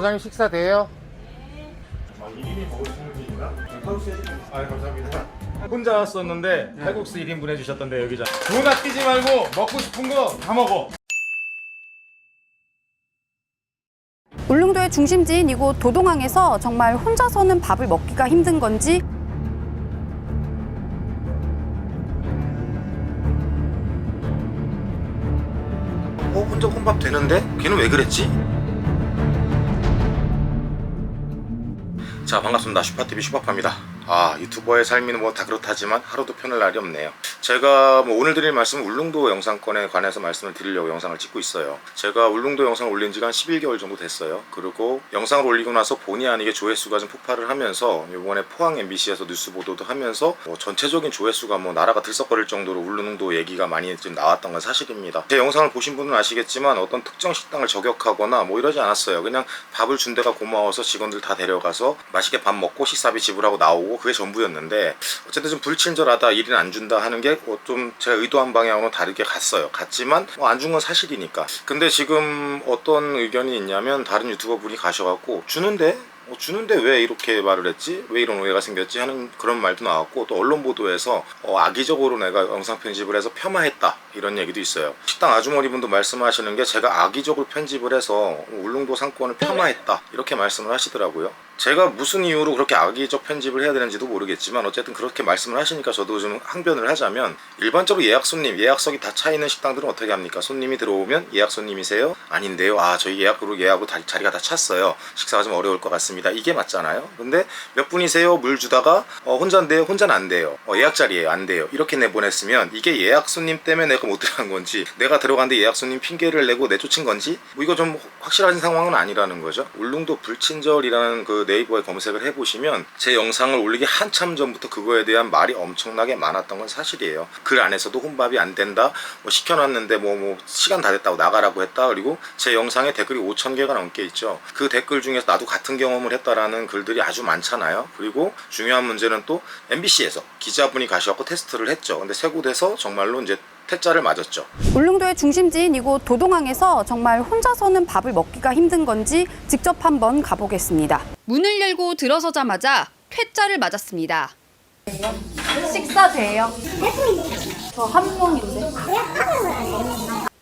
사장님 식사 돼요? 아, 1인이 먹으시는 분인가? 칼국수 해주세요. 아, 감사합니다. 혼자 왔었는데 칼국수 1인분 해주셨던데 여기자. 돈 아끼지 말고 먹고 싶은 거 다 먹어. 울릉도의 중심지인 이곳 도동항에서 정말 혼자서는 밥을 먹기가 힘든 건지 혼자 혼밥 되는데? 걔는 왜 그랬지? 자, 반갑습니다. 슈파TV 슈파파입니다. 유튜버의 삶이는 뭐 다 그렇다지만 하루도 편할 날이 없네요. 제가 오늘 드릴 말씀은 울릉도 영상권에 관해서 말씀을 드리려고 영상을 찍고 있어요. 제가 울릉도 영상을 올린 지가 한 11개월 정도 됐어요. 그리고 영상을 올리고 나서 본의 아니게 조회수가 좀 폭발을 하면서 이번에 포항 MBC에서 뉴스 보도도 하면서 전체적인 조회수가 나라가 들썩거릴 정도로 울릉도 얘기가 많이 좀 나왔던 건 사실입니다. 제 영상을 보신 분은 아시겠지만 어떤 특정 식당을 저격하거나 이러지 않았어요. 그냥 밥을 준 데가 고마워서 직원들 다 데려가서 맛있게 밥 먹고 식사비 지불하고 나오고 그게 전부였는데, 어쨌든 좀 불친절하다, 1인 안 준다 하는 게 좀 제가 의도한 방향으로 다르게 갔지만 안 준 건 사실이니까. 근데 지금 어떤 의견이 있냐면 다른 유튜버 분이 가셔갖고 주는데 왜 이렇게 말을 했지? 왜 이런 오해가 생겼지? 하는 그런 말도 나왔고, 또 언론 보도에서 악의적으로 내가 영상 편집을 해서 폄하했다 이런 얘기도 있어요. 식당 아주머니분도 말씀하시는 게 제가 악의적으로 편집을 해서 울릉도 상권을 폐마했다 이렇게 말씀을 하시더라고요. 제가 무슨 이유로 그렇게 악의적 편집을 해야 되는지도 모르겠지만 어쨌든 그렇게 말씀을 하시니까 저도 좀 항변을 하자면, 일반적으로 예약 손님, 예약석이 다 차 있는 식당들은 어떻게 합니까? 손님이 들어오면 예약 손님이세요? 아닌데요. 저희 예약으로 자리가 다 찼어요. 식사가 좀 어려울 것 같습니다. 이게 맞잖아요. 근데 몇 분이세요? 물 주다가 혼자인데요? 혼자는 안 돼요. 예약 자리예요? 안 돼요. 이렇게 내보냈으면 이게 예약 손님 때문에 내가 못 들어간 건지, 내가 들어갔는데 예약 손님 핑계를 내고 내쫓은 건지 이거 좀 확실한 상황은 아니라는 거죠. 울릉도 불친절이라는 그 네이버에 검색을 해보시면 제 영상을 올리기 한참 전부터 그거에 대한 말이 엄청나게 많았던 건 사실이에요. 글 안에서도 혼밥이 안 된다, 시켜놨는데 시간 다 됐다고 나가라고 했다, 그리고 제 영상에 댓글이 5,000개가 넘게 있죠. 그 댓글 중에서 나도 같은 경험을 했다라는 글들이 아주 많잖아요. 그리고 중요한 문제는 또 MBC에서 기자분이 가셔서 테스트를 했죠. 근데 세 곳에서 정말로 이제 퇴짜를 맞았죠. 울릉도의 중심지인 이곳 도동항에서 정말 혼자서는 밥을 먹기가 힘든 건지 직접 한번 가보겠습니다. 문을 열고 들어서자마자 퇴짜를 맞았습니다. 식사 돼요? 저 한 명인데.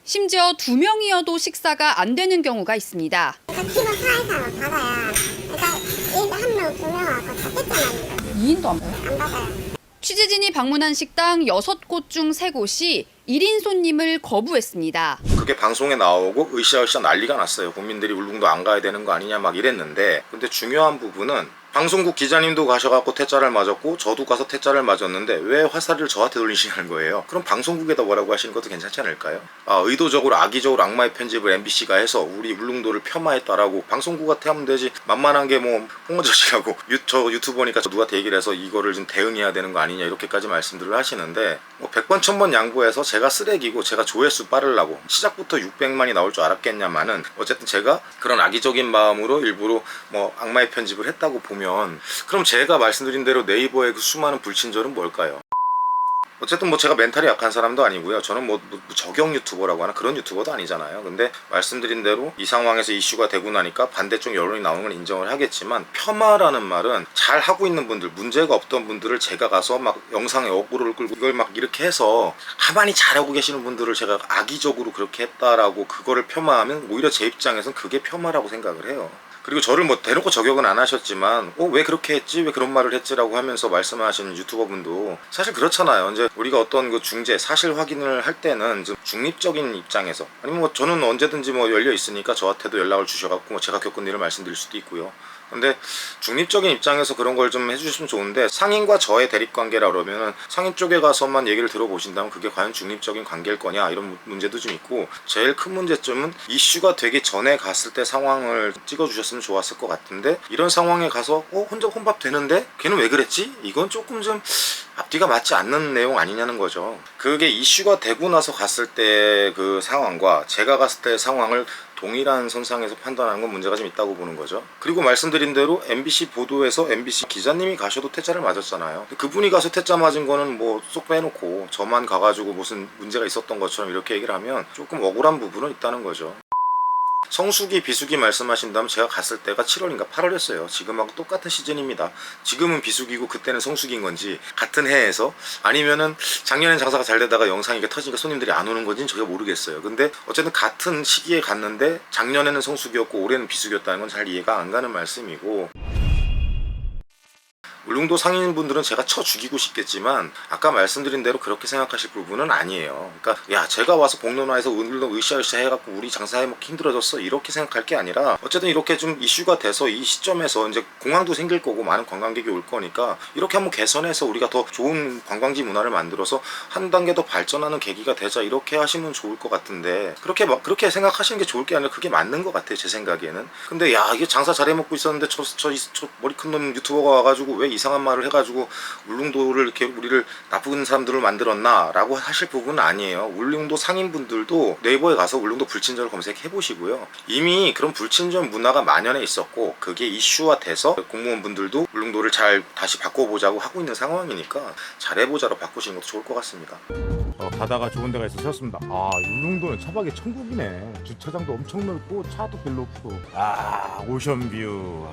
심지어 2명이어도 식사가 안 되는 경우가 있습니다. 키로 사이사만 받아야. 그러니까 1명, 2명 와서 다 뺐잖아요. 2인도 안 받아요? 안 받아요. 취재진이 방문한 식당 6곳 중 3곳이 1인 손님을 거부했습니다. 그게 방송에 나오고 으쌰으쌰 난리가 났어요. 국민들이 울릉도 안 가야 되는 거 아니냐 막 이랬는데, 근데 중요한 부분은 방송국 기자님도 가셔갖고 퇴짜를 맞았고 저도 가서 퇴짜를 맞았는데 왜 화살을 저한테 돌리시는 거예요? 그럼 방송국에다 뭐라고 하시는 것도 괜찮지 않을까요? 의도적으로 악의적으로 악마의 편집을 MBC가 해서 우리 울릉도를 폐마했다라고 방송국한테 하면 되지. 만만한 게 홍어저씨라고 저 유튜버니까 누구한테 얘기를 해서 이거를 좀 대응해야 되는 거 아니냐 이렇게까지 말씀들을 하시는데, 100번 1000번 양보해서 제가 쓰레기고 제가 조회수 빠르려고 시작부터 600만이 나올 줄 알았겠냐마는, 어쨌든 제가 그런 악의적인 마음으로 일부러 악마의 편집을 했다고 보면, 그럼 제가 말씀드린 대로 네이버의 그 수많은 불친절은 뭘까요? 어쨌든 제가 멘탈이 약한 사람도 아니고요. 저는 저격 유튜버라고 하나 그런 유튜버도 아니잖아요. 근데 말씀드린 대로 이 상황에서 이슈가 되고 나니까 반대쪽 여론이 나오는 건 인정을 하겠지만, 폄하라는 말은 잘 하고 있는 분들, 문제가 없던 분들을 제가 가서 영상에 어그로를 끌고 이걸 이렇게 해서 가만히 잘하고 계시는 분들을 제가 악의적으로 그렇게 했다라고 그거를 폄하하면 오히려 제 입장에선 그게 폄하라고 생각을 해요. 그리고 저를 대놓고 저격은 안 하셨지만 왜 그렇게 했지? 왜 그런 말을 했지라고 하면서 말씀하시는 유튜버분도 사실 그렇잖아요. 이제 우리가 어떤 그 중재, 사실 확인을 할 때는 좀 중립적인 입장에서, 아니면 저는 언제든지 열려 있으니까 저한테도 연락을 주셔갖고 제가 겪은 일을 말씀드릴 수도 있고요. 근데 중립적인 입장에서 그런 걸 좀 해주시면 좋은데, 상인과 저의 대립관계라 그러면은 상인 쪽에 가서만 얘기를 들어보신다면 그게 과연 중립적인 관계일 거냐 이런 문제도 좀 있고, 제일 큰 문제점은 이슈가 되기 전에 갔을 때 상황을 찍어주셨으면 좋았을 것 같은데, 이런 상황에 가서 혼자 혼밥 되는데 걔는 왜 그랬지? 이건 조금 좀 앞뒤가 맞지 않는 내용 아니냐는 거죠. 그게 이슈가 되고 나서 갔을 때 그 상황과 제가 갔을 때 상황을 동일한 선상에서 판단하는 건 문제가 좀 있다고 보는 거죠. 그리고 말씀드린 대로 MBC 보도에서 MBC 기자님이 가셔도 퇴짜를 맞았잖아요. 그분이 가서 퇴짜 맞은 거는 쏙 빼놓고 저만 가가지고 무슨 문제가 있었던 것처럼 이렇게 얘기를 하면 조금 억울한 부분은 있다는 거죠. 성수기 비수기 말씀하신다면 제가 갔을 때가 7월인가 8월이었어요. 지금하고 똑같은 시즌입니다. 지금은 비수기고 그때는 성수기인 건지 같은 해에서 아니면은 작년엔 장사가 잘 되다가 영상이 이게 터지니까 손님들이 안 오는 건지는 저희가 모르겠어요. 근데 어쨌든 같은 시기에 갔는데 작년에는 성수기였고 올해는 비수기였다는 건 잘 이해가 안 가는 말씀이고, 울릉도 상인분들은 제가 쳐 죽이고 싶겠지만 아까 말씀드린 대로 그렇게 생각하실 부분은 아니에요. 그러니까 야 제가 와서 복로나에서 울릉도 으쌰으쌰 해갖고 우리 장사해 먹기 힘들어졌어 이렇게 생각할 게 아니라 어쨌든 이렇게 좀 이슈가 돼서 이 시점에서 이제 공항도 생길 거고 많은 관광객이 올 거니까 이렇게 한번 개선해서 우리가 더 좋은 관광지 문화를 만들어서 한 단계 더 발전하는 계기가 되자 이렇게 하시면 좋을 것 같은데 그렇게 생각하시는 게 좋을 게 아니라 그게 맞는 것 같아요 제 생각에는. 근데 야 이게 장사 잘해 먹고 있었는데 저 머리 큰 놈 유튜버가 와가지고 왜 이상한 말을 해가지고 울릉도를 이렇게 우리를 나쁜 사람들을 만들었나 라고 하실 부분은 아니에요. 울릉도 상인분들도 네이버에 가서 울릉도 불친절을 검색해 보시고요. 이미 그런 불친절 문화가 만연해 있었고 그게 이슈화 돼서 공무원분들도 울릉도를 잘 다시 바꿔보자고 하고 있는 상황이니까 잘해보자로 바꾸시는 것도 좋을 것 같습니다. 바다가 좋은 데가 있어 세웠습니다. 아 울릉도는 차박의 천국이네. 주차장도 엄청 넓고 차도 별로 없고 오션뷰.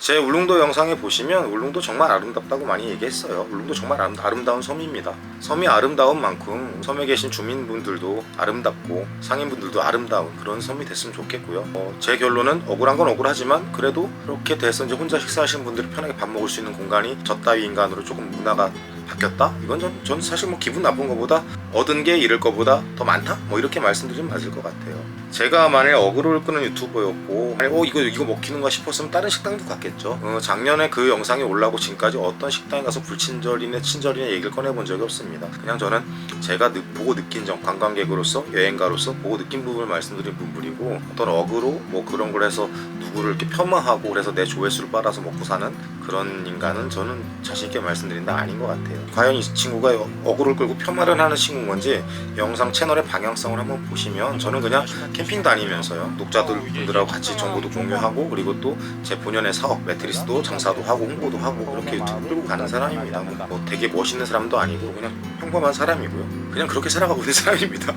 제 울릉도 영상에 보시면 울릉도 정말 아름답다고 많이 얘기했어요. 울릉도 정말 아름다운 섬입니다. 섬이 아름다운 만큼 섬에 계신 주민분들도 아름답고 상인분들도 아름다운 그런 섬이 됐으면 좋겠고요. 제 결론은 억울한 건 억울하지만 그래도 그렇게 돼서 이제 혼자 식사하시는 분들이 편하게 밥 먹을 수 있는 공간이 저 따위 인간으로 조금 문화가 바뀌었다? 이건 전 사실 뭐 기분 나쁜 것보다 얻은 게 잃을 것보다 더 많다? 뭐 이렇게 말씀드리면 맞을 것 같아요. 제가 만약에 어그로를 끄는 유튜버였고 이거 먹히는가 싶었으면 다른 식당도 갔겠죠. 작년에 그 영상이 올라오고 지금까지 어떤 식당에 가서 불친절이네 친절이네 얘기를 꺼내본 적이 없습니다. 그냥 저는 제가 보고 느낀 점, 관광객으로서 여행가로서 보고 느낀 부분을 말씀드린 부분이고 어떤 어그로 뭐 그런 걸 해서 누구를 이렇게 폄하하고 그래서 내 조회수를 빨아서 먹고 사는 그런 인간은 저는 자신있게 말씀드린다 아닌 것 같아요. 과연 이 친구가 어그로를 끌고 폄하를 하는 친구인 건지 영상 채널의 방향성을 한번 보시면 저는 그냥 캠핑 다니면서요 독자들분들하고 같이 정보도 공유하고 그리고 또 제 본연의 사업 매트리스도 장사도 하고 홍보도 하고 그렇게 유튜브 끌고 가는 사람입니다. 뭐 되게 멋있는 사람도 아니고 그냥 평범한 사람이고요. 그냥 그렇게 살아가고 있는 사람입니다.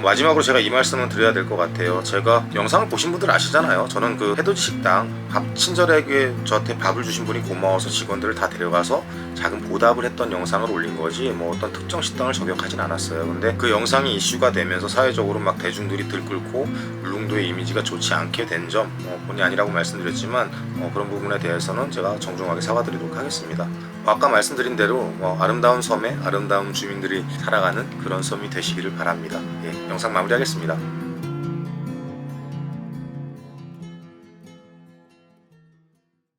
마지막으로 제가 이 말씀을 드려야 될 것 같아요. 제가 영상을 보신 분들 아시잖아요. 저는 그 해돋이 식당 밥 친절하게 저한테 밥을 주신 분이 고마워서 직원들을 다 데려가서 작은 보답을 했던 영상을 올린 거지 뭐 어떤 특정 식당을 저격하진 않았어요. 근데 그 영상이 이슈가 되면서 사회적으로 막 대중들이 들끓고 울릉도의 이미지가 좋지 않게 된 점 본의 아니라고 말씀드렸지만 그런 부분에 대해서는 제가 정중하게 사과드리도록 하겠습니다. 아까 말씀드린 대로 아름다운 섬에 아름다운 주민들이 살아가는 그런 섬이 되시기를 바랍니다. 예, 영상 마무리하겠습니다.